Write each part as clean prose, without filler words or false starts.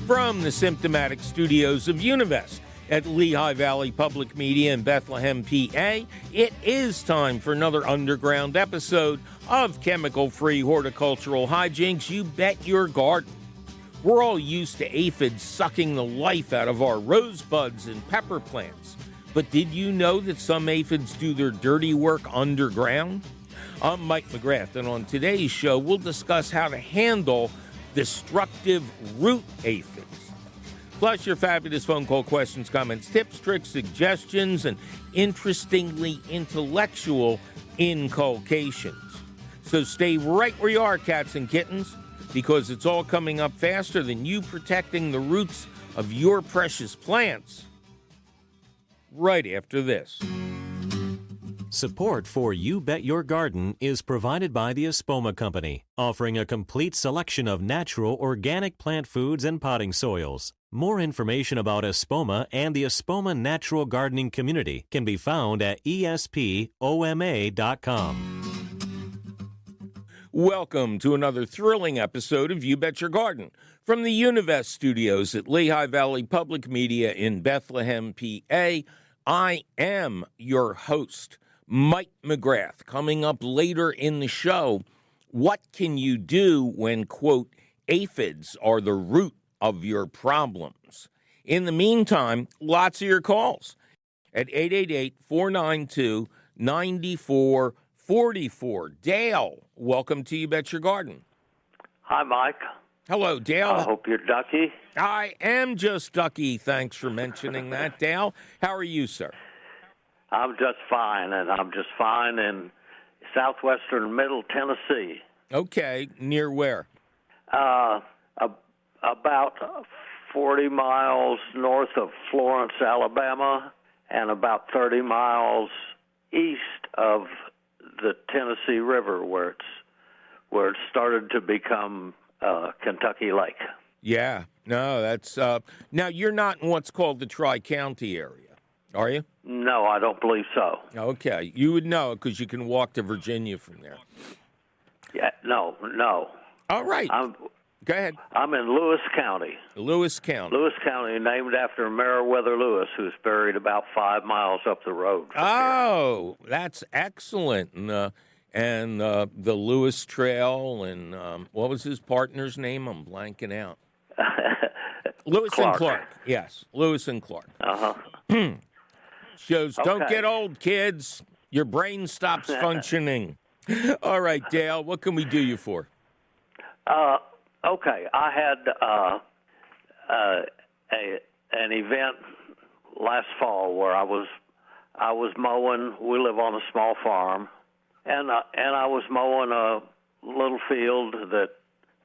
From the Symptomatic Studios of Univest at Lehigh Valley Public Media in Bethlehem, PA, it is time for another underground episode of chemical-free horticultural hijinks. You bet your garden. We're all used to aphids sucking the life out of our rosebuds and pepper plants. But did you know that some aphids do their dirty work underground? I'm Mike McGrath, and on today's show, we'll discuss how to handle destructive root aphids. Plus, your fabulous phone call questions, comments, tips, tricks, suggestions, and interestingly intellectual inculcations. So stay right where you are, cats and kittens, because it's all coming up faster than you protecting the roots of your precious plants right after this. Support for You Bet Your Garden is provided by the Espoma Company, offering a complete selection of natural organic plant foods and potting soils. More information about Espoma and the Espoma Natural Gardening Community can be found at espoma.com. Welcome to another thrilling episode of You Bet Your Garden from the Univest Studios at Lehigh Valley Public Media in Bethlehem, PA. I am your host, Mike McGrath. Coming up later in the show, what can you do when, quote, aphids are the root of your problems? In the meantime, lots of your calls at 888-492-9444. Dale, welcome to You Bet Your Garden. Hi, Mike. Hello, Dale. I hope you're ducky. I am just ducky. Thanks for mentioning that, Dale. How are you, sir? I'm just fine, and I'm just fine in southwestern Middle Tennessee. Okay, near where? About 40 miles north of Florence, Alabama, and about 30 miles east of the Tennessee River, where it started to become Kentucky Lake. Yeah, no, that's now you're not in what's called the Tri-County area, are you? No, I don't believe so. Okay, you would know because you can walk to Virginia from there. Yeah, no. All right. Go ahead. I'm in Lewis County. Lewis County, named after Meriwether Lewis, who's buried about 5 miles up the road. Oh, that's excellent. And the Lewis Trail, and what was his partner's name? I'm blanking out. Lewis and Clark. Yes, Lewis and Clark. Uh-huh. Shows don't get old, kids. Your brain stops functioning. All right, Dale, what can we do you for? Okay, I had an event last fall where I was mowing. We live on a small farm, and I was mowing a little field that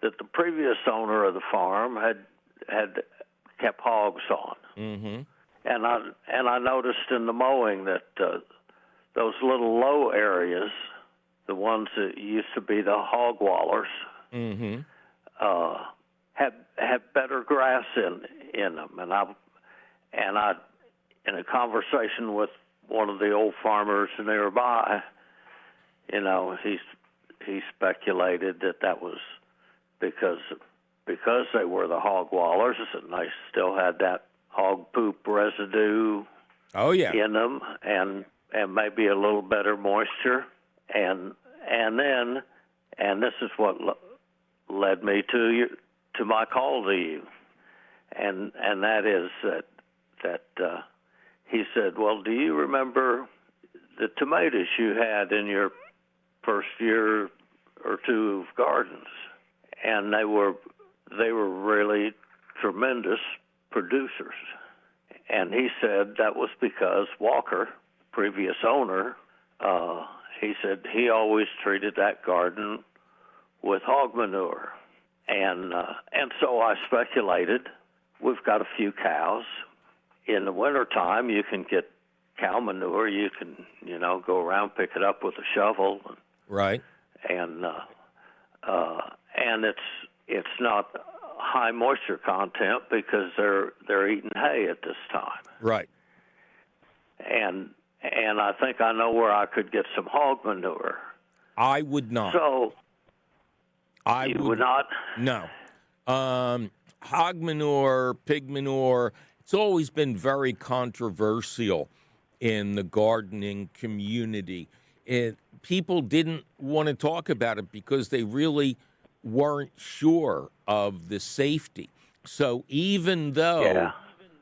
the previous owner of the farm had kept hogs on. Mm-hmm. And I noticed in the mowing that those little low areas, the ones that used to be the hog wallers, mm-hmm. Had better grass in them. And I in a conversation with one of the old farmers nearby, he speculated that was because they were the hog wallers and they still had that hog poop residue in them and maybe a little better moisture and this is what led me to my call to you, and that is that he said, well, do you remember the tomatoes you had in your first year or two of gardens? And they were really tremendous producers. And he said that was because Walker, previous owner, he said he always treated that garden with hog manure. And so I speculated, we've got a few cows. In the wintertime, you can get cow manure. You can, go around, pick it up with a shovel. Right. And it's not high moisture content because they're eating hay at this time. Right. And I think I know where I could get some hog manure. I would not. So I would not? No. hog manure, pig manure, it's always been very controversial in the gardening community. People didn't want to talk about it because they really weren't sure of the safety. So even though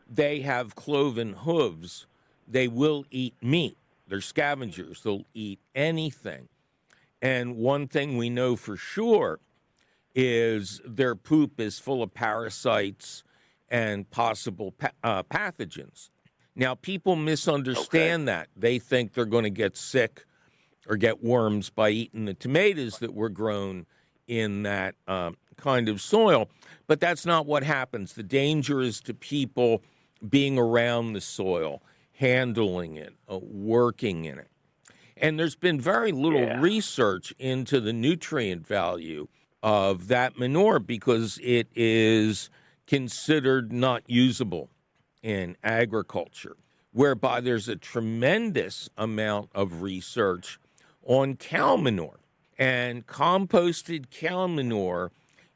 they have cloven hooves, they will eat meat. They're scavengers. They'll eat anything. And one thing we know for sure is their poop is full of parasites and possible pathogens. Now, people misunderstand that. They think they're going to get sick or get worms by eating the tomatoes that were grown in that kind of soil. But that's not what happens. The danger is to people being around the soil, handling it, working in it. And there's been very little research into the nutrient value of that manure because it is considered not usable in agriculture, whereby there's a tremendous amount of research on cow manure. And composted cow manure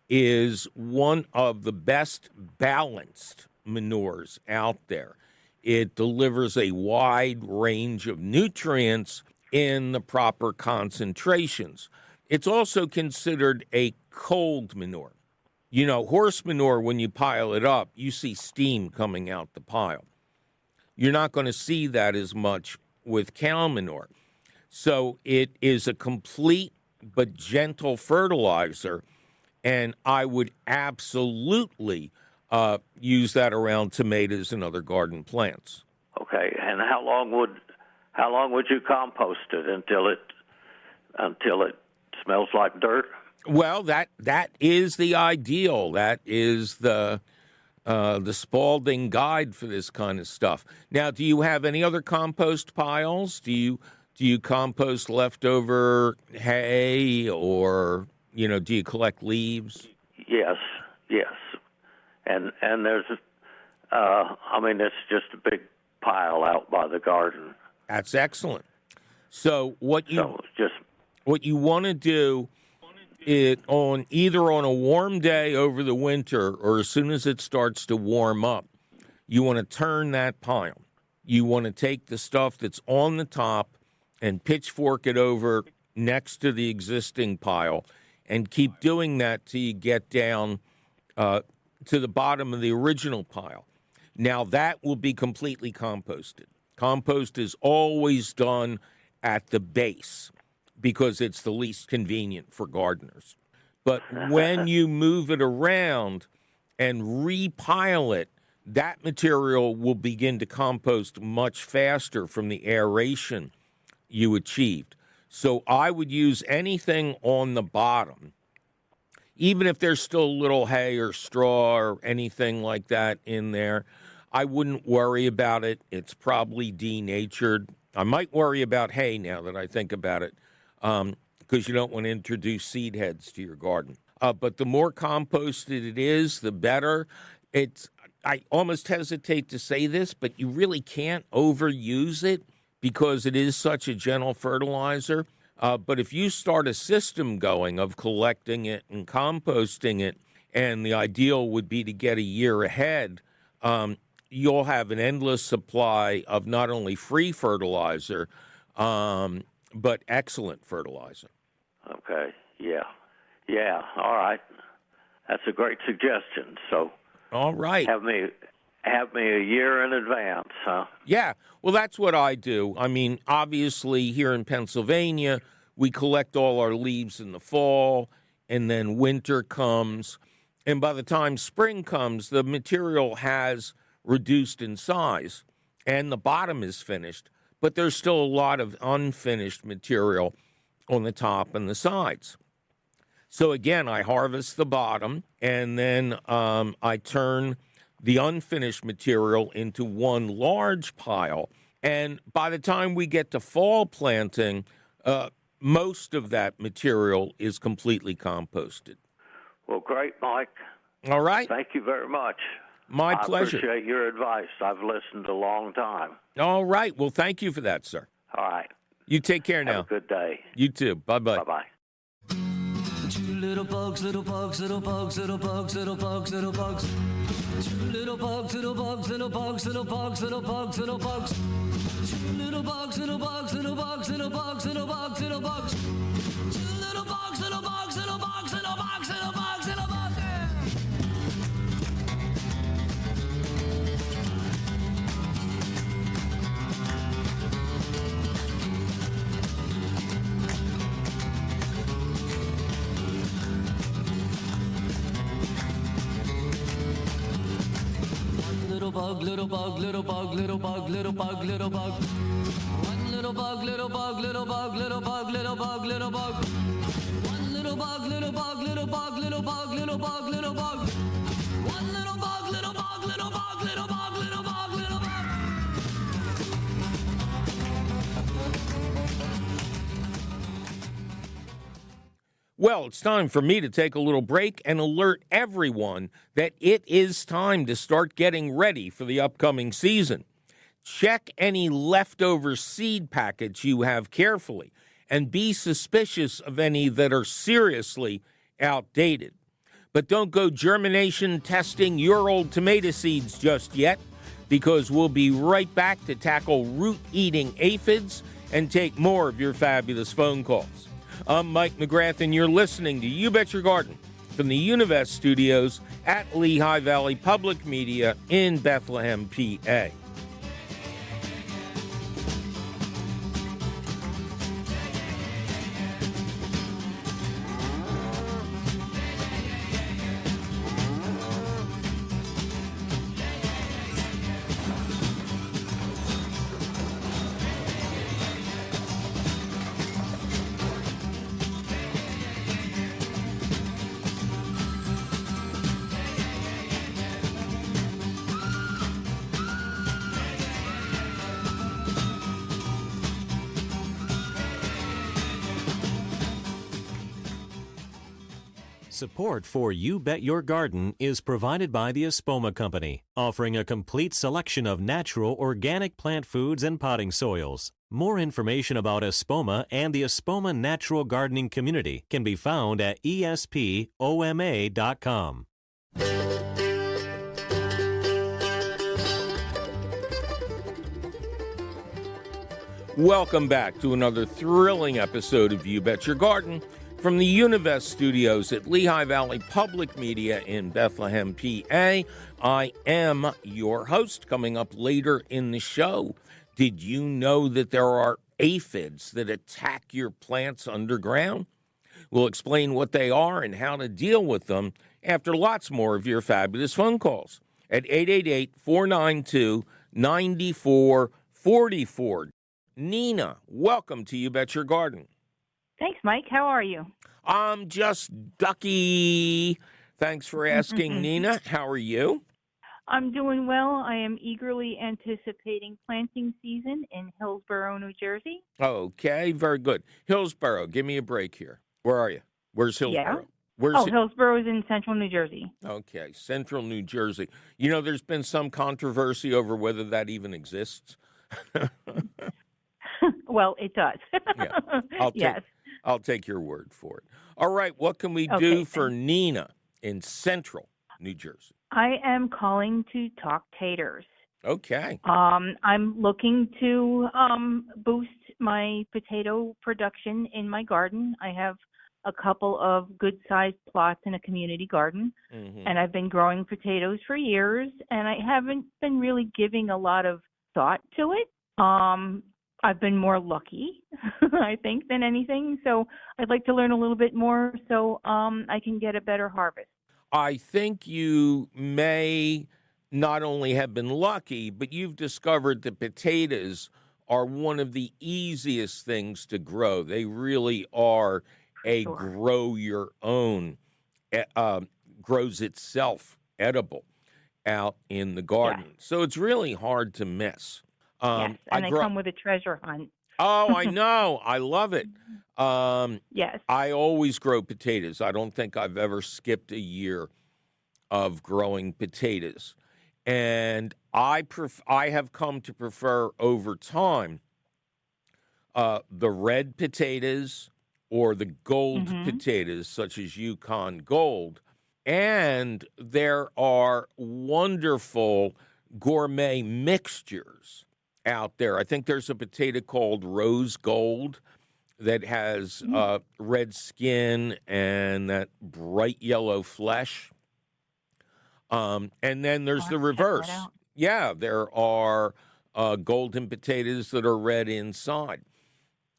is one of the best balanced manures out there. It delivers a wide range of nutrients in the proper concentrations. It's also considered a cold manure. You know, horse manure, when you pile it up, you see steam coming out the pile. You're not going to see that as much with cow manure. So it is a complete but gentle fertilizer, and I would absolutely use that around tomatoes and other garden plants. Okay, and how long would you compost it until it smells like dirt? Well, that is the ideal. That is the Spalding guide for this kind of stuff. Now, do you have any other compost piles? Do you compost leftover hay, or do you collect leaves? Yes. And there's it's just a big pile out by the garden. That's excellent. So what you want to do is either on a warm day over the winter or as soon as it starts to warm up, you want to turn that pile. You want to take the stuff that's on the top and pitchfork it over next to the existing pile and keep doing that till you get down to the bottom of the original pile. Now, that will be completely composted. Compost is always done at the base because it's the least convenient for gardeners. But when you move it around and repile it, that material will begin to compost much faster from the aeration you achieved. So I would use anything on the bottom, even if there's still a little hay or straw or anything like that in there. I wouldn't worry about it. It's probably denatured. I might worry about hay now that I think about it, because you don't want to introduce seed heads to your garden. But the more composted it is, the better. I almost hesitate to say this, but you really can't overuse it because it is such a gentle fertilizer. But if you start a system going of collecting it and composting it, and the ideal would be to get a year ahead, you'll have an endless supply of not only free fertilizer, but excellent fertilizer. Okay, yeah, all right. That's a great suggestion. So, all right, have me a year in advance, huh? Yeah, well, that's what I do. I mean, obviously, here in Pennsylvania, we collect all our leaves in the fall, and then winter comes, and by the time spring comes, the material has reduced in size, and the bottom is finished, but there's still a lot of unfinished material on the top and the sides. So again, I harvest the bottom, and then I turn the unfinished material into one large pile. And by the time we get to fall planting, most of that material is completely composted. Well, great, Mike. All right. Thank you very much. My pleasure. I appreciate your advice. I've listened a long time. All right. Well, thank you for that, sir. All right. You take care now. Have a good day. You too. Bye-bye. Bye-bye. little bugs, little bugs, little bugs, little bugs, little bugs, little bugs. Two little bugs, little bugs, little bugs, little bugs, little bugs, little bugs. Two little bugs, little bugs, little bugs, little bugs, little bugs, little bugs. Two little bugs, little bugs, little bugs, little bugs, little bugs, little bugs. Little bug, little bug, little bug, little bug, little bug, little bug. One little bug, little bug, little bug, little bug, little bug, little bug. One little bug, little bug, little bug, little bug, little bug, little bug. One little bug, little bug, little bug, little bug, little bug, little bug. Well, it's time for me to take a little break and alert everyone that it is time to start getting ready for the upcoming season. Check any leftover seed packets you have carefully and be suspicious of any that are seriously outdated. But don't go germination testing your old tomato seeds just yet, because we'll be right back to tackle root-eating aphids and take more of your fabulous phone calls. I'm Mike McGrath, and you're listening to You Bet Your Garden from the Univest studios at Lehigh Valley Public Media in Bethlehem, PA. Support for You Bet Your Garden is provided by the Espoma Company, offering a complete selection of natural organic plant foods and potting soils. More information about Espoma and the Espoma Natural Gardening Community can be found at espoma.com. Welcome back to another thrilling episode of You Bet Your Garden from the Univest studios at Lehigh Valley Public Media in Bethlehem, PA. I am your host. Coming up later in the show, did you know that there are aphids that attack your plants underground? We'll explain what they are and how to deal with them after lots more of your fabulous phone calls at 888-492-9444. Nina, welcome to You Bet Your Garden. Thanks, Mike. How are you? I'm just ducky. Thanks for asking, Nina. How are you? I'm doing well. I am eagerly anticipating planting season in Hillsborough, New Jersey. Okay, very good. Hillsborough, give me a break here. Where are you? Where's Hillsborough? Yeah. Hillsborough is in central New Jersey. Okay, central New Jersey. You know, there's been some controversy over whether that even exists. Well, it does. Yeah, I'll take your word for it. All right, what can we do for Nina in central New Jersey? I am calling to talk taters. Okay. I'm looking to boost my potato production in my garden. I have a couple of good-sized plots in a community garden, and I've been growing potatoes for years, and I haven't been really giving a lot of thought to it. I've been more lucky, I think, than anything. So I'd like to learn a little bit more so I can get a better harvest. I think you may not only have been lucky, but you've discovered that potatoes are one of the easiest things to grow. They really are a grow your own, grows itself edible out in the garden. Yes. So it's really hard to miss. Yes, and they come with a treasure hunt. Oh, I know. I love it. Yes. I always grow potatoes. I don't think I've ever skipped a year of growing potatoes. And I have come to prefer over time the red potatoes or the gold potatoes, such as Yukon Gold. And there are wonderful gourmet mixtures out there. I think there's a potato called Rose Gold that has red skin and that bright yellow flesh. And then there's the reverse. Yeah, there are golden potatoes that are red inside.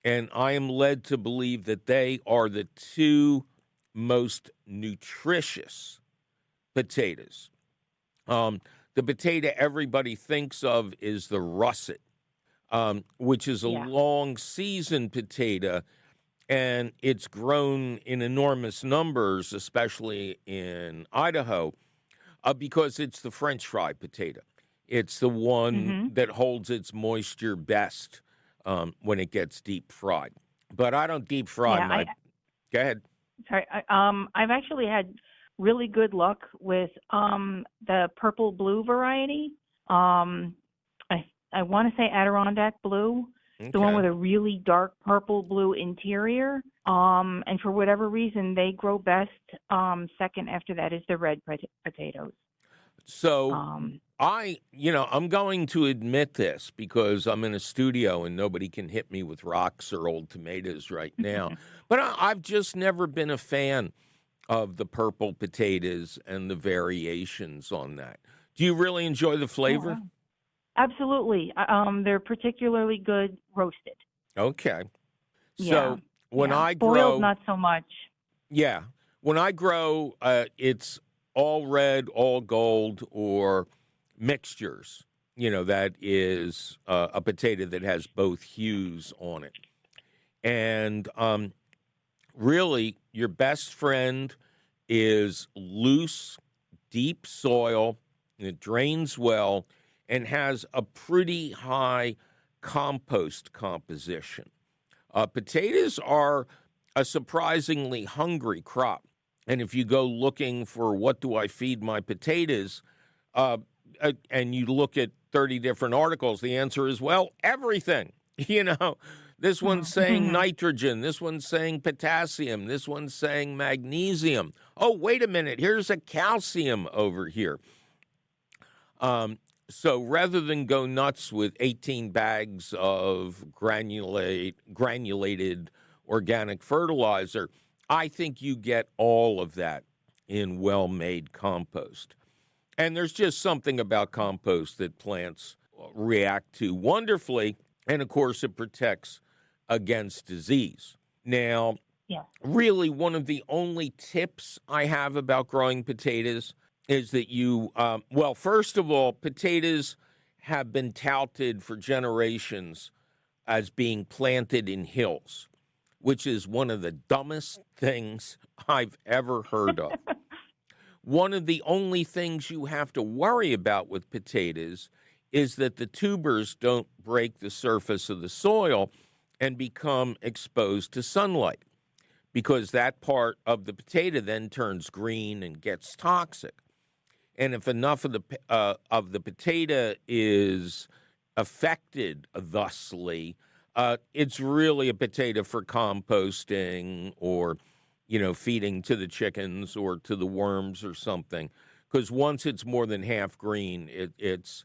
And I am led to believe that they are the two most nutritious potatoes. The potato everybody thinks of is the russet, which is a long season potato, and it's grown in enormous numbers, especially in Idaho, because it's the French fry potato. It's the one that holds its moisture best when it gets deep fried. But I don't deep fry my... Go ahead. Sorry, I've actually had really good luck with the purple blue variety. I want to say Adirondack blue, the one with a really dark purple blue interior. And for whatever reason, they grow best. Second after that is the red potatoes. So I'm going to admit this because I'm in a studio and nobody can hit me with rocks or old tomatoes right now. But I've just never been a fan of the purple potatoes and the variations on that. Do you really enjoy the flavor? Oh, absolutely. They're particularly good roasted. Okay. So when I grow... Boiled, not so much. Yeah. When I grow, it's all red, all gold, or mixtures. That is a potato that has both hues on it. And really, your best friend is loose, deep soil, and it drains well, and has a pretty high compost composition. Potatoes are a surprisingly hungry crop. And if you go looking for what do I feed my potatoes, and you look at 30 different articles, the answer is, well, everything. This one's saying nitrogen, this one's saying potassium, this one's saying magnesium. Oh, wait a minute, here's a calcium over here. So rather than go nuts with 18 bags of granulated organic fertilizer, I think you get all of that in well-made compost. And there's just something about compost that plants react to wonderfully, and of course it protects against disease. Now, really one of the only tips I have about growing potatoes is that first of all, potatoes have been touted for generations as being planted in hills, which is one of the dumbest things I've ever heard of. One of the only things you have to worry about with potatoes is that the tubers don't break the surface of the soil and become exposed to sunlight, because that part of the potato then turns green and gets toxic. And if enough of the potato is affected thusly, it's really a potato for composting or, feeding to the chickens or to the worms or something. Because once it's more than half green, it's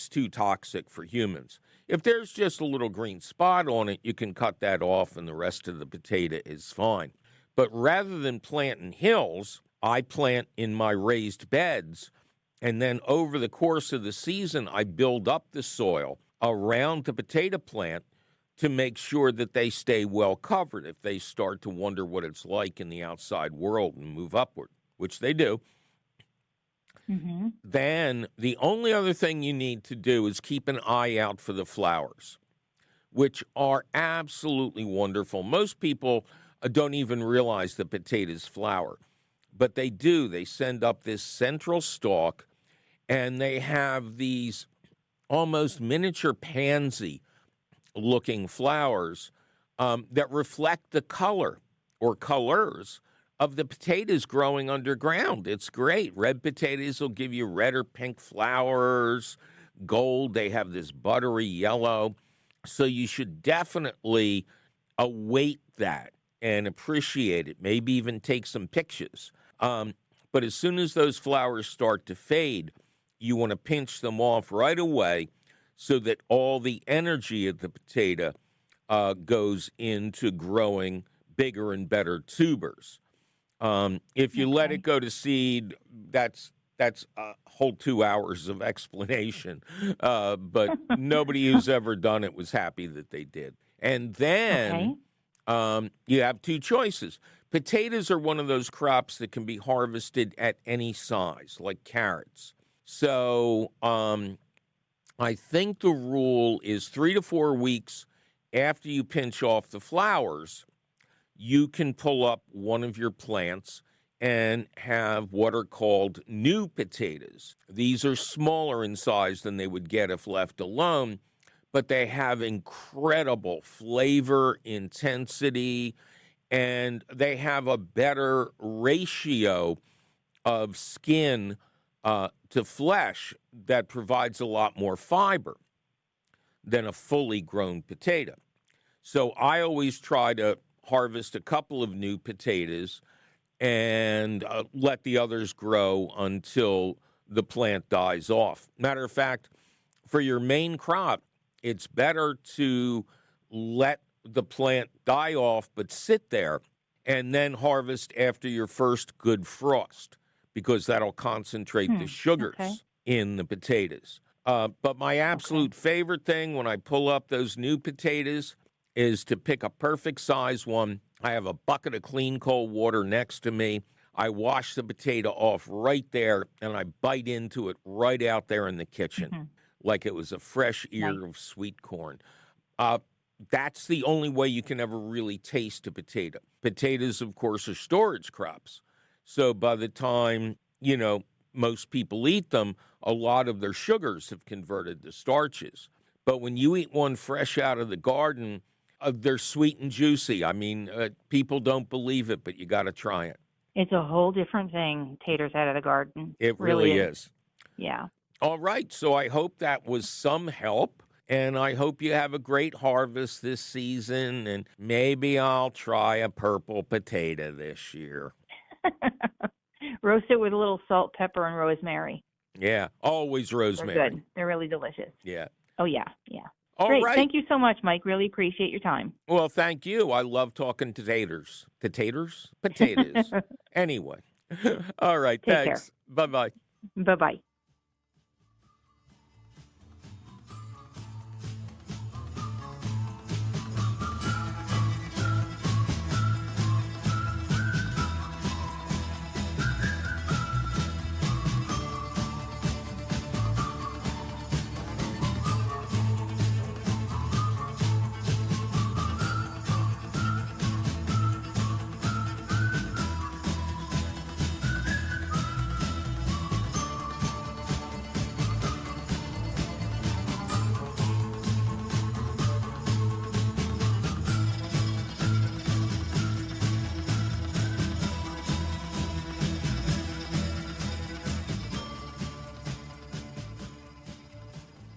too toxic for humans. If there's just a little green spot on it, you can cut that off and the rest of the potato is fine. But rather than plant in hills, I plant in my raised beds, and then over the course of the season, I build up the soil around the potato plant to make sure that they stay well covered if they start to wonder what it's like in the outside world and move upward, which they do. Then the only other thing you need to do is keep an eye out for the flowers, which are absolutely wonderful. Most people don't even realize the potatoes flower, but they do. They send up this central stalk, and they have these almost miniature pansy-looking flowers that reflect the color or colors of the potatoes growing underground. It's great. Red potatoes will give you red or pink flowers. Gold, they have this buttery yellow. So you should definitely await that and appreciate it, maybe even take some pictures. But as soon as those flowers start to fade, you want to pinch them off right away so that all the energy of the potato goes into growing bigger and better tubers. If you let it go to seed, that's a whole 2 hours of explanation. But nobody who's ever done it was happy that they did. And then you have two choices. Potatoes are one of those crops that can be harvested at any size, like carrots. So I think the rule is 3 to 4 weeks after you pinch off the flowers, you can pull up one of your plants and have what are called new potatoes. These are smaller in size than they would get if left alone, but they have incredible flavor, intensity, and they have a better ratio of skin to flesh that provides a lot more fiber than a fully grown potato. So I always try to harvest a couple of new potatoes and let the others grow until the plant dies off. Matter of fact, for your main crop, it's better to let the plant die off but sit there and then harvest after your first good frost, because that'll concentrate the sugars in the potatoes. But my absolute favorite thing when I pull up those new potatoes is to pick a perfect size one. I have a bucket of clean cold water next to me. I wash the potato off right there, and I bite into it right out there in the kitchen like it was a fresh ear of sweet corn. That's the only way you can ever really taste a potato. Potatoes, of course, are storage crops. So by the time, most people eat them, a lot of their sugars have converted to starches. But when you eat one fresh out of the garden, they're sweet and juicy. I mean, people don't believe it, but you got to try it. It's a whole different thing, taters out of the garden. It really is. Yeah. All right. So I hope that was some help. And I hope you have a great harvest this season. And maybe I'll try a purple potato this year. Roast it with a little salt, pepper, and rosemary. Yeah, always rosemary. They're good. They're really delicious. Yeah. Oh, yeah, yeah. All Great. right. Thank you so much, Mike. Really appreciate your time. Well, thank you. I love talking potatoes. Potatoes? Potatoes. Anyway. All right. Take Thanks. care. Bye-bye. Bye-bye.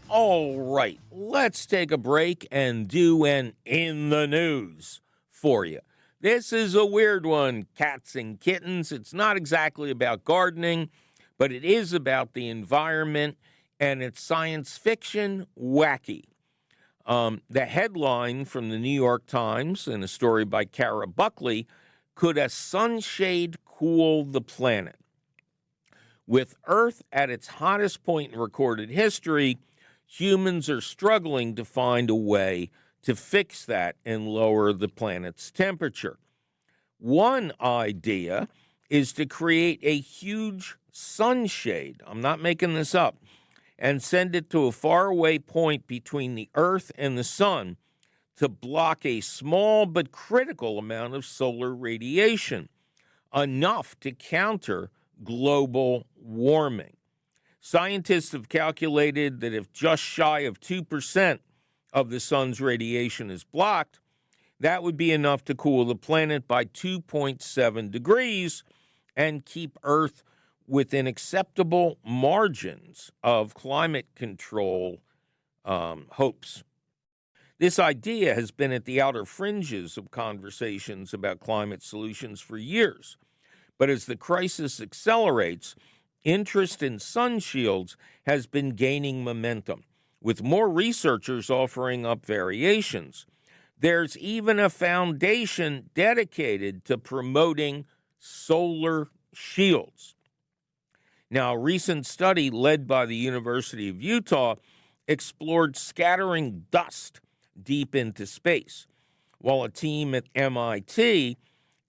All right, let's take a break and do an In the News for you. This is a weird one, cats and kittens. It's not exactly about gardening, but it is about the environment, and it's science fiction wacky. The headline from the New York Times in a story by Kara Buckley, could a sunshade cool the planet? With Earth at its hottest point in recorded history, humans are struggling to find a way to fix that and lower the planet's temperature. One idea is to create a huge sunshade, I'm not making this up, and send it to a faraway point between the Earth and the sun to block a small but critical amount of solar radiation, enough to counter global warming. Scientists have calculated that if just shy of 2% of the sun's radiation is blocked, that would be enough to cool the planet by 2.7 degrees and keep Earth within acceptable margins of climate control hopes. This idea has been at the outer fringes of conversations about climate solutions for years. But as the crisis accelerates, interest in sun shields has been gaining momentum, with more researchers offering up variations. There's even a foundation dedicated to promoting solar shields. Now, a recent study led by the University of Utah explored scattering dust deep into space, while a team at MIT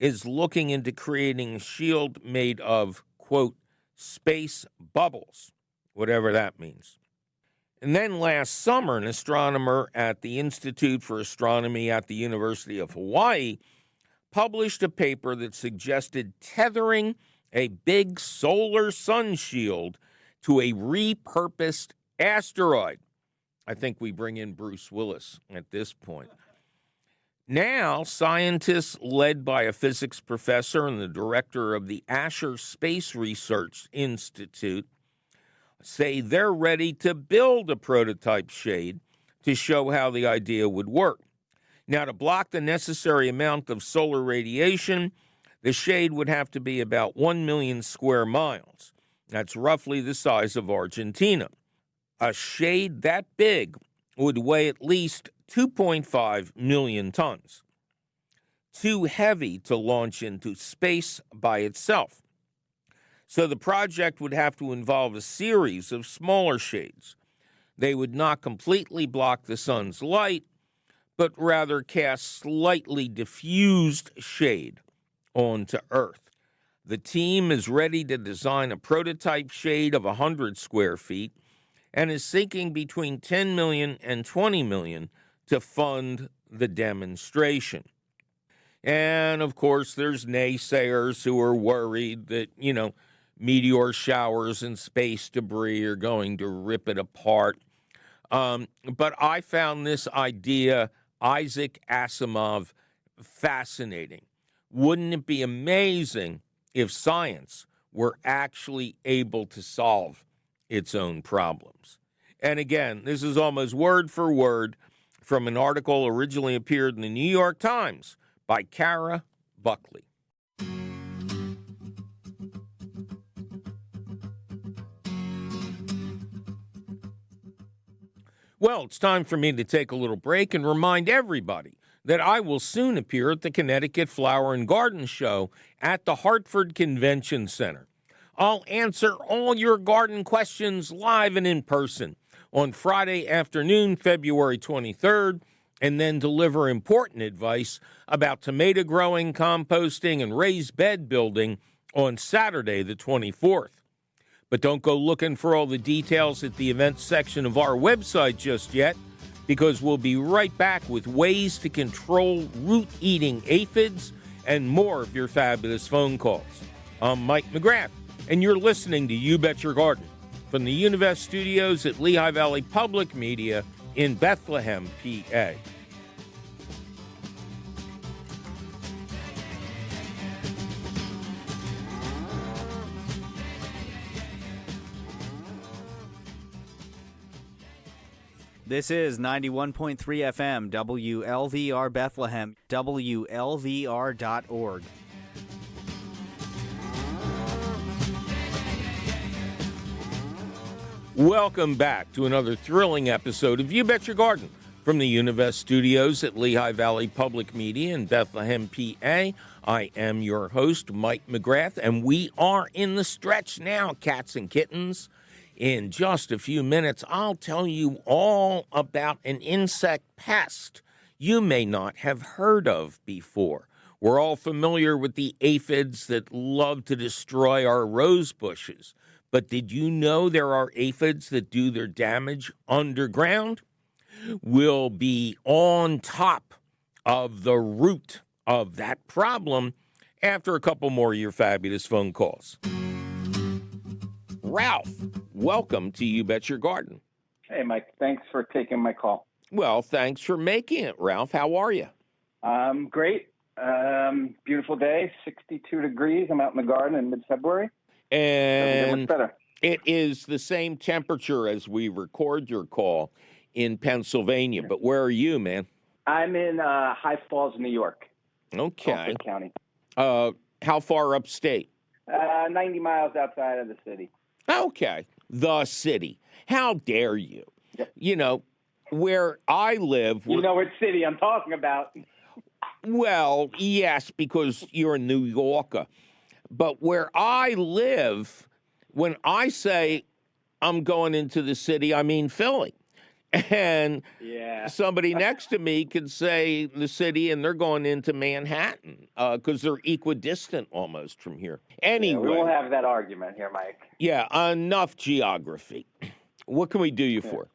is looking into creating a shield made of, quote, space bubbles, whatever that means. And then last summer, an astronomer at the Institute for Astronomy at the University of Hawaii published a paper that suggested tethering a big solar sun shield to a repurposed asteroid. I think we bring in Bruce Willis at this point. Now, scientists led by a physics professor and the director of the Asher Space Research Institute say they're ready to build a prototype shade to show how the idea would work. Now, to block the necessary amount of solar radiation, the shade would have to be about 1 million square miles. That's roughly the size of Argentina. A shade that big would weigh at least 2.5 million tons. Too heavy to launch into space by itself. So the project would have to involve a series of smaller shades. They would not completely block the sun's light, but rather cast slightly diffused shade onto Earth. The team is ready to design a prototype shade of 100 square feet and is seeking between 10 million and 20 million to fund the demonstration. And, of course, there's naysayers who are worried that, meteor showers and space debris are going to rip it apart. But I found this idea, Isaac Asimov, fascinating. Wouldn't it be amazing if science were actually able to solve its own problems? And again, this is almost word for word from an article originally appeared in the New York Times by Kara Buckley. Well, it's time for me to take a little break and remind everybody that I will soon appear at the Connecticut Flower and Garden Show at the Hartford Convention Center. I'll answer all your garden questions live and in person on Friday afternoon, February 23rd, and then deliver important advice about tomato growing, composting, and raised bed building on Saturday, the 24th. But don't go looking for all the details at the events section of our website just yet, because we'll be right back with ways to control root-eating aphids and more of your fabulous phone calls. I'm Mike McGrath, and you're listening to You Bet Your Garden from the Univest Studios at Lehigh Valley Public Media in Bethlehem, PA. This is 91.3 FM, WLVR Bethlehem, WLVR.org. Welcome back to another thrilling episode of You Bet Your Garden from the Univest Studios at Lehigh Valley Public Media in Bethlehem, PA. I am your host, Mike McGrath, and we are in the stretch now, cats and kittens. In just a few minutes, I'll tell you all about an insect pest you may not have heard of before. We're all familiar with the aphids that love to destroy our rose bushes. But did you know there are aphids that do their damage underground? We'll be on top of the root of that problem after a couple more of your fabulous phone calls. Ralph, welcome to You Bet Your Garden. Hey, Mike. Thanks for taking my call. Well, thanks for making it, Ralph. How are you? Great. Beautiful day, 62 degrees. I'm out in the garden in mid-February. And much better. It is the same temperature as we record your call in Pennsylvania. But where are you, man? I'm in High Falls, New York. Okay. Suffolk County. How far upstate? 90 miles outside of the city. Okay. The city. How dare you? Yep. You know, where I live. You know which city I'm talking about. Well, yes, because you're a New Yorker. But where I live, when I say I'm going into the city, I mean Philly. And somebody next to me could say the city and they're going into Manhattan because they're equidistant almost from here. Anyway. Yeah, we won't have that argument here, Mike. Yeah, enough geography. What can we do you for?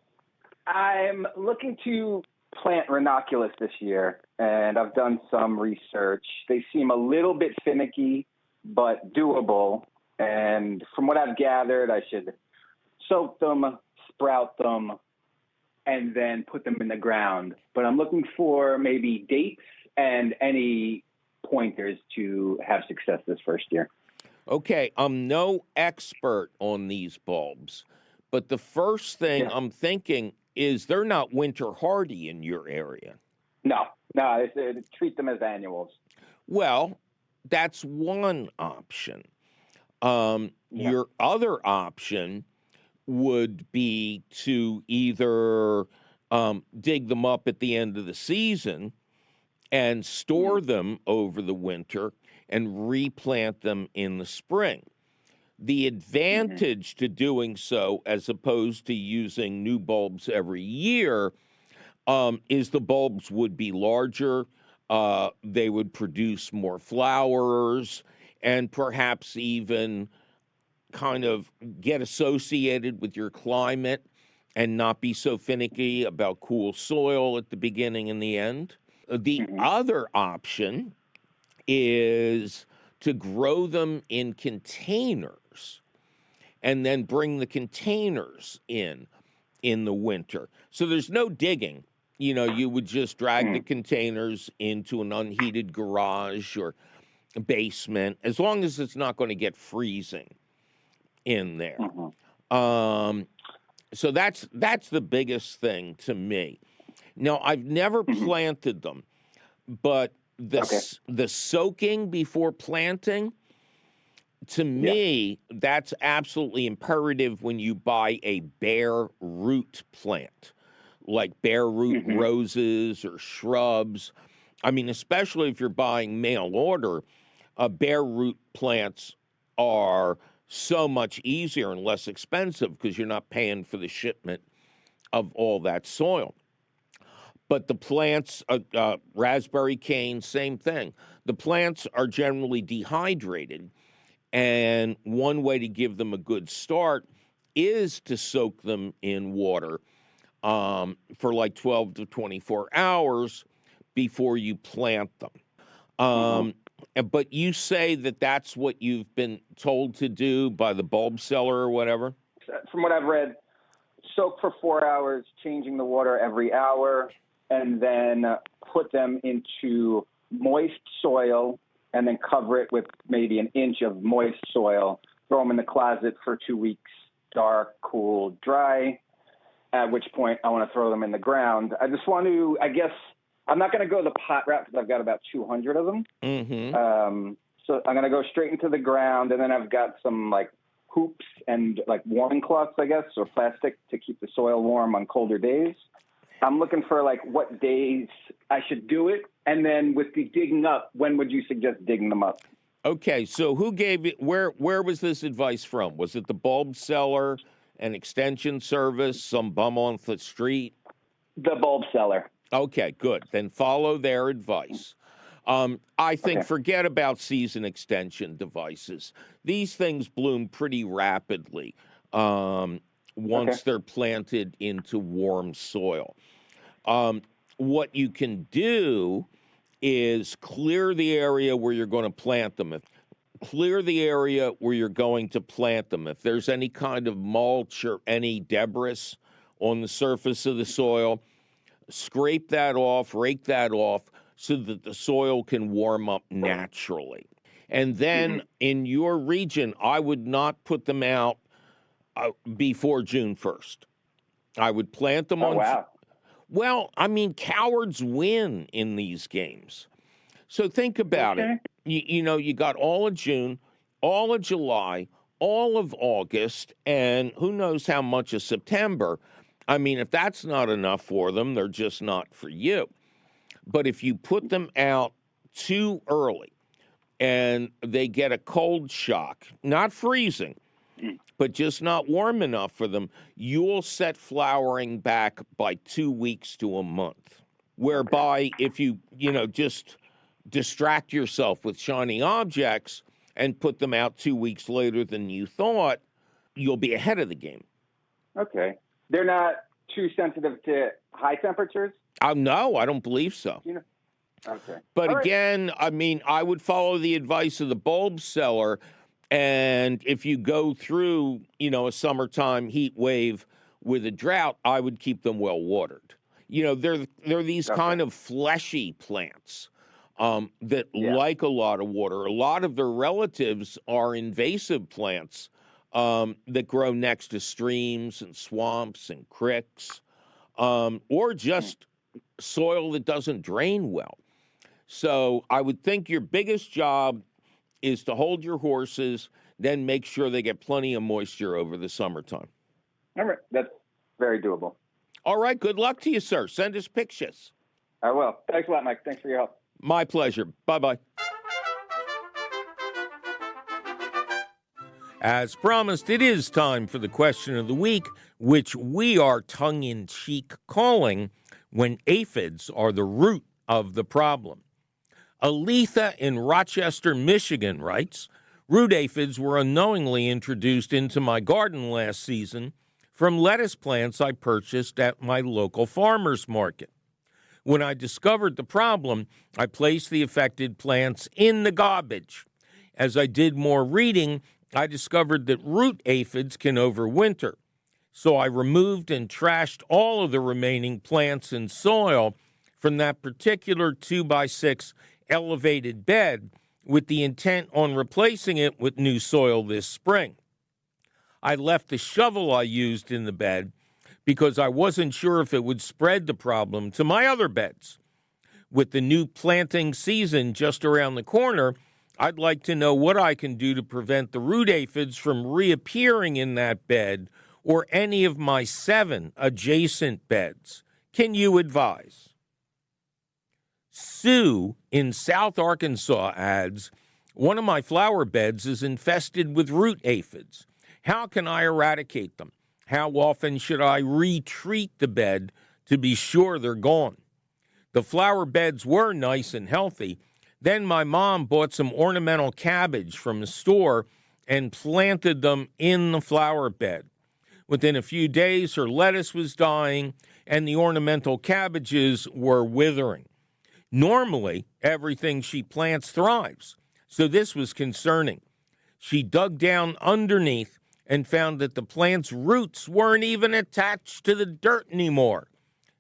I'm looking to plant ranunculus this year, and I've done some research. They seem a little bit finicky, but doable. And from what I've gathered, I should soak them, sprout them, and then put them in the ground. But I'm looking for maybe dates and any pointers to have success this first year. Okay, I'm no expert on these bulbs, but the first thing I'm thinking is they're not winter hardy in your area. No, treat them as annuals. Well, that's one option. Your other option would be to either dig them up at the end of the season and store them over the winter and replant them in the spring. The advantage to doing so, as opposed to using new bulbs every year, is the bulbs would be larger, they would produce more flowers, and perhaps even kind of get associated with your climate and not be so finicky about cool soil at the beginning and the end. The other option is to grow them in containers and then bring the containers in the winter. So there's no digging. You know, you would just drag the containers into an unheated garage or basement, as long as it's not going to get freezing in there. So that's the biggest thing to me. Now, I've never planted them, but the soaking before planting, to me, that's absolutely imperative when you buy a bare root plant, like bare root roses or shrubs. I mean, especially if you're buying mail order, bare root plants are so much easier and less expensive because you're not paying for the shipment of all that soil. But the plants, raspberry cane, same thing. The plants are generally dehydrated, and one way to give them a good start is to soak them in water for like 12 to 24 hours before you plant them. But you say that that's what you've been told to do by the bulb seller or whatever? From what I've read, soak for 4 hours, changing the water every hour, and then put them into moist soil and then cover it with maybe an inch of moist soil. Throw them in the closet for 2 weeks, dark, cool, dry, at which point I want to throw them in the ground. I just want to, I guess, I'm not going to go the pot route because I've got about 200 of them. So I'm going to go straight into the ground, and then I've got some like hoops and like warming cloths, I guess, or plastic to keep the soil warm on colder days. I'm looking for like what days I should do it, and then with the digging up, when would you suggest digging them up? Okay, so who gave it? Where was this advice from? Was it the bulb seller, an extension service, some bum on the street? The bulb seller. Okay, good. Then follow their advice. I think forget about season extension devices. These things bloom pretty rapidly once they're planted into warm soil. What you can do is clear the area where you're going to plant them. Clear the area where you're going to plant them. If there's any kind of mulch or any debris on the surface of the soil, scrape that off, rake that off, so that the soil can warm up naturally. And then in your region, I would not put them out before June 1st. I would plant them Well, I mean, cowards win in these games. So think about it. You got all of June, all of July, all of August, and who knows how much of September. I mean, if that's not enough for them, they're just not for you. But if you put them out too early and they get a cold shock, not freezing, but just not warm enough for them, you'll set flowering back by 2 weeks to a month. Whereby if you just distract yourself with shiny objects and put them out 2 weeks later than you thought, you'll be ahead of the game. Okay. They're not too sensitive to high temperatures? No, I don't believe so. Okay. But All again, I mean, I would follow the advice of the bulb seller. And if you go through, a summertime heat wave with a drought, I would keep them well watered. They're these kind of fleshy plants that like a lot of water. A lot of their relatives are invasive plants that grow next to streams and swamps and creeks, or just soil that doesn't drain well. So I would think your biggest job is to hold your horses, then make sure they get plenty of moisture over the summertime. right. That's very doable. All right, good luck to you, sir. Send us pictures. I will. Thanks a lot, Mike. Thanks for your help. My pleasure. Bye-bye. As promised, it is time for the question of the week, which we are tongue-in-cheek calling when aphids are the root of the problem. Aletha in Rochester, Michigan writes, root aphids were unknowingly introduced into my garden last season from lettuce plants I purchased at my local farmer's market. When I discovered the problem, I placed the affected plants in the garbage. As I did more reading, I discovered that root aphids can overwinter. So I removed and trashed all of the remaining plants and soil from that particular 2x6 elevated bed with the intent on replacing it with new soil this spring. I left the shovel I used in the bed because I wasn't sure if it would spread the problem to my other beds. With the new planting season just around the corner, I'd like to know what I can do to prevent the root aphids from reappearing in that bed or any of my 7 adjacent beds. Can you advise? Sue in South Arkansas adds, one of my flower beds is infested with root aphids. How can I eradicate them? How often should I retreat the bed to be sure they're gone? The flower beds were nice and healthy. Then my mom bought some ornamental cabbage from a store and planted them in the flower bed. Within a few days, her lettuce was dying and the ornamental cabbages were withering. Normally, everything she plants thrives, so this was concerning. She dug down underneath and found that the plant's roots weren't even attached to the dirt anymore.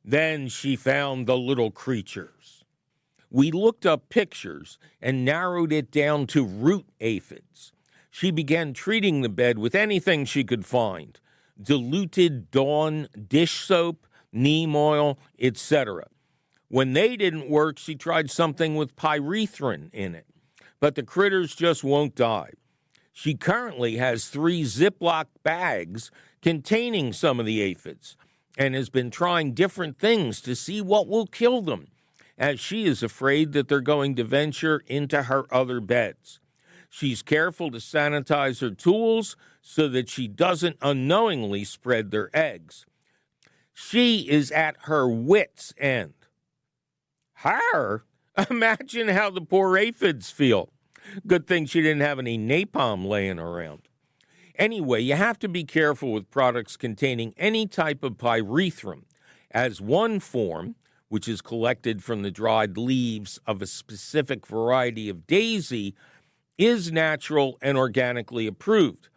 Then she found the little creatures. We looked up pictures and narrowed it down to root aphids. She began treating the bed with anything she could find, diluted Dawn dish soap, neem oil, etc. When they didn't work, she tried something with pyrethrin in it, but the critters just won't die. She currently has 3 Ziploc bags containing some of the aphids and has been trying different things to see what will kill them, as she is afraid that they're going to venture into her other beds. She's careful to sanitize her tools so that she doesn't unknowingly spread their eggs. She is at her wit's end. Her? Imagine how the poor aphids feel. Good thing she didn't have any napalm laying around. Anyway, you have to be careful with products containing any type of pyrethrum, as one form, which is collected from the dried leaves of a specific variety of daisy, is natural and organically approved.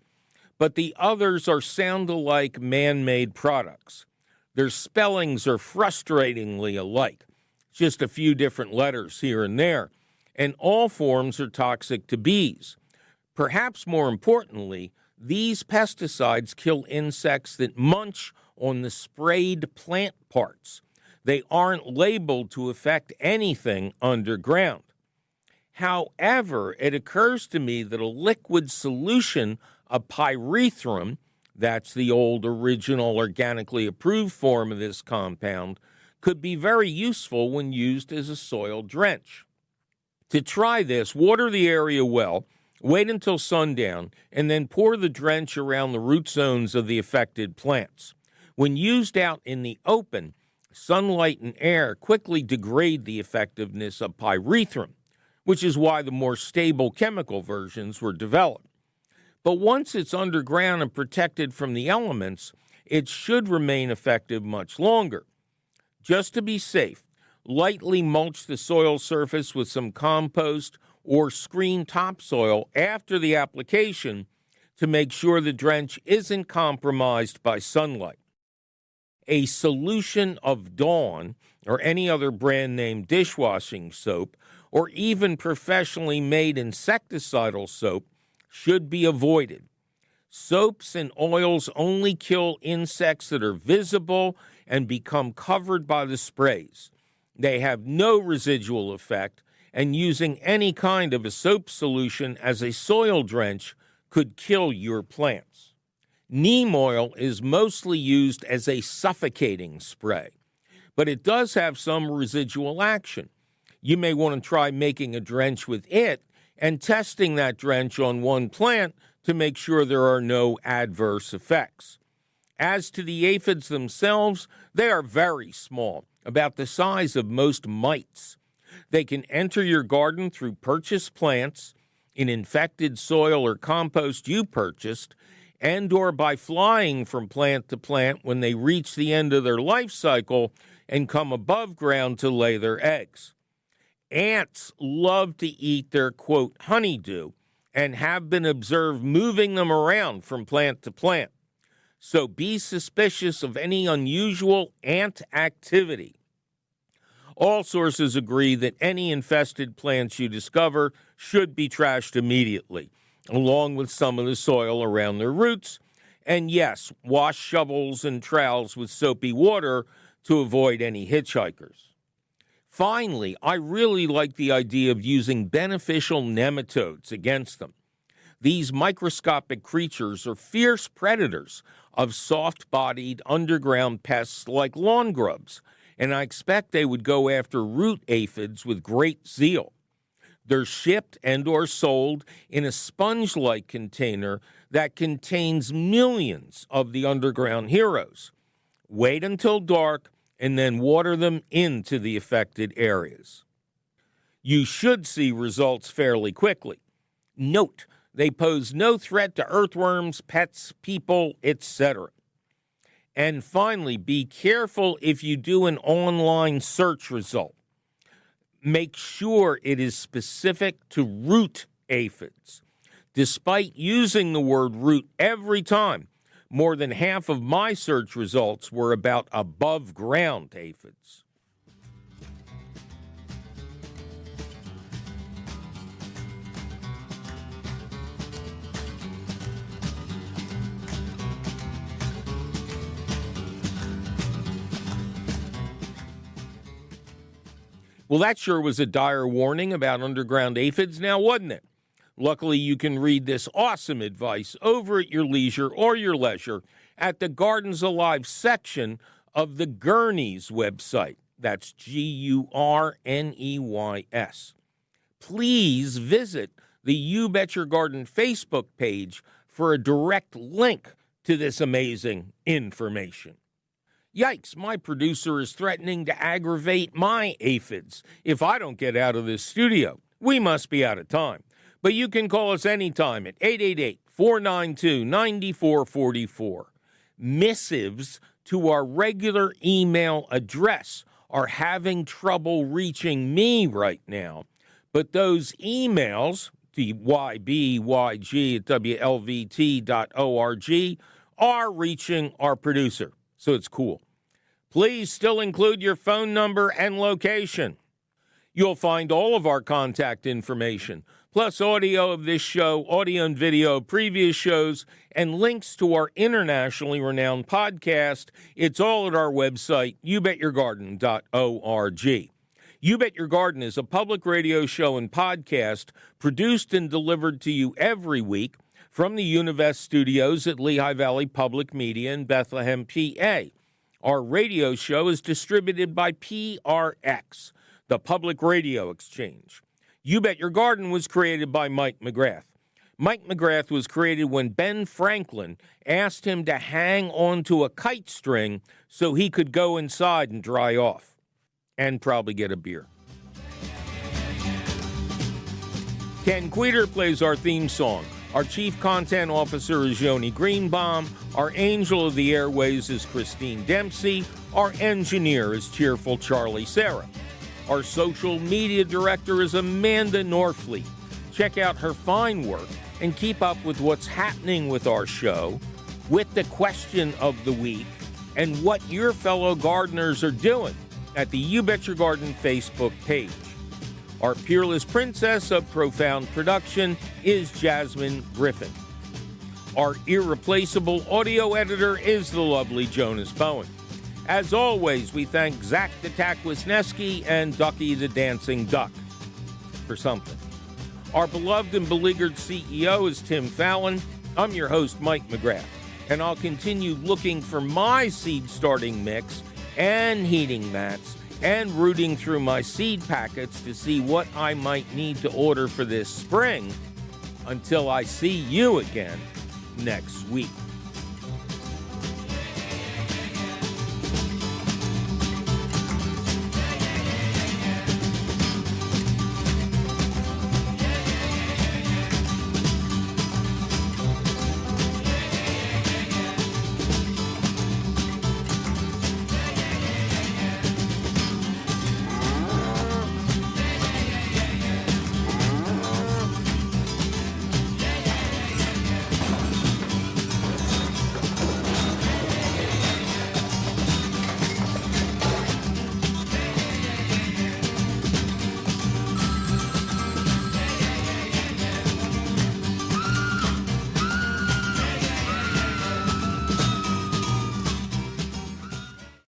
But the others are sound-alike man-made products. Their spellings are frustratingly alike, just a few different letters here and there, and all forms are toxic to bees. Perhaps more importantly, these pesticides kill insects that munch on the sprayed plant parts. They aren't labeled to affect anything underground. However, it occurs to me that a liquid solution of pyrethrum, that's the old original organically approved form of this compound, could be very useful when used as a soil drench. To try this, water the area well, wait until sundown, and then pour the drench around the root zones of the affected plants. When used out in the open, sunlight and air quickly degrade the effectiveness of pyrethrum, which is why the more stable chemical versions were developed. But once it's underground and protected from the elements, it should remain effective much longer. Just to be safe, lightly mulch the soil surface with some compost or screen topsoil after the application to make sure the drench isn't compromised by sunlight. A solution of Dawn or any other brand name dishwashing soap or even professionally made insecticidal soap should be avoided. Soaps and oils only kill insects that are visible and become covered by the sprays. They have no residual effect, and using any kind of a soap solution as a soil drench could kill your plants. Neem oil is mostly used as a suffocating spray, but it does have some residual action. You may want to try making a drench with it and testing that drench on one plant to make sure there are no adverse effects. As to the aphids themselves, they are very small, about the size of most mites. They can enter your garden through purchased plants, in infected soil or compost you purchased, and or by flying from plant to plant when they reach the end of their life cycle and come above ground to lay their eggs. Ants love to eat their, quote, honeydew, and have been observed moving them around from plant to plant. So be suspicious of any unusual ant activity. All sources agree that any infested plants you discover should be trashed immediately, along with some of the soil around their roots. And yes, wash shovels and trowels with soapy water to avoid any hitchhikers. Finally, I really like the idea of using beneficial nematodes against them. These microscopic creatures are fierce predators of soft-bodied underground pests like lawn grubs, and I expect they would go after root aphids with great zeal. They're shipped and or sold in a sponge-like container that contains millions of the underground heroes. Wait until dark and then water them into the affected areas. You should see results fairly quickly. Note, they pose no threat to earthworms, pets, people, etc. And finally, be careful if you do an online search result. Make sure it is specific to root aphids. Despite using the word root every time, more than half of my search results were about above-ground aphids. Well, that sure was a dire warning about underground aphids now, wasn't it? Luckily, you can read this awesome advice over at your leisure or your leisure at the Gardens Alive section of the Gurneys website. That's Gurneys. Please visit the You Bet Your Garden Facebook page for a direct link to this amazing information. Yikes, my producer is threatening to aggravate my aphids if I don't get out of this studio. We must be out of time. But you can call us anytime at 888-492-9444. Missives to our regular email address are having trouble reaching me right now. But those emails, the YBYG at WLVT.org, are reaching our producer. So it's cool. Please still include your phone number and location. You'll find all of our contact information, plus audio of this show, audio and video of previous shows, and links to our internationally renowned podcast. It's all at our website, youbetyourgarden.org. You Bet Your Garden is a public radio show and podcast produced and delivered to you every week from the Univest studios at Lehigh Valley Public Media in Bethlehem, PA. Our radio show is distributed by PRX, the Public Radio Exchange. You Bet Your Garden was created by Mike McGrath. Mike McGrath was created when Ben Franklin asked him to hang onto a kite string so he could go inside and dry off, and probably get a beer. Ken Queter plays our theme song. Our Chief Content Officer is Yoni Greenbaum. Our Angel of the Airways is Christine Dempsey. Our engineer is Cheerful Charlie Sarah. Our social media director is Amanda Norfleet. Check out her fine work and keep up with what's happening with our show, with the question of the week, and what your fellow gardeners are doing at the You Bet Your Garden Facebook page. Our peerless princess of profound production is Jasmine Griffin. Our irreplaceable audio editor is the lovely Jonas Bowen. As always, we thank Zach the Tack Wisniewski and Ducky the Dancing Duck for something. Our beloved and beleaguered CEO is Tim Fallon. I'm your host, Mike McGrath, and I'll continue looking for my seed starting mix and heating mats and rooting through my seed packets to see what I might need to order for this spring until I see you again next week.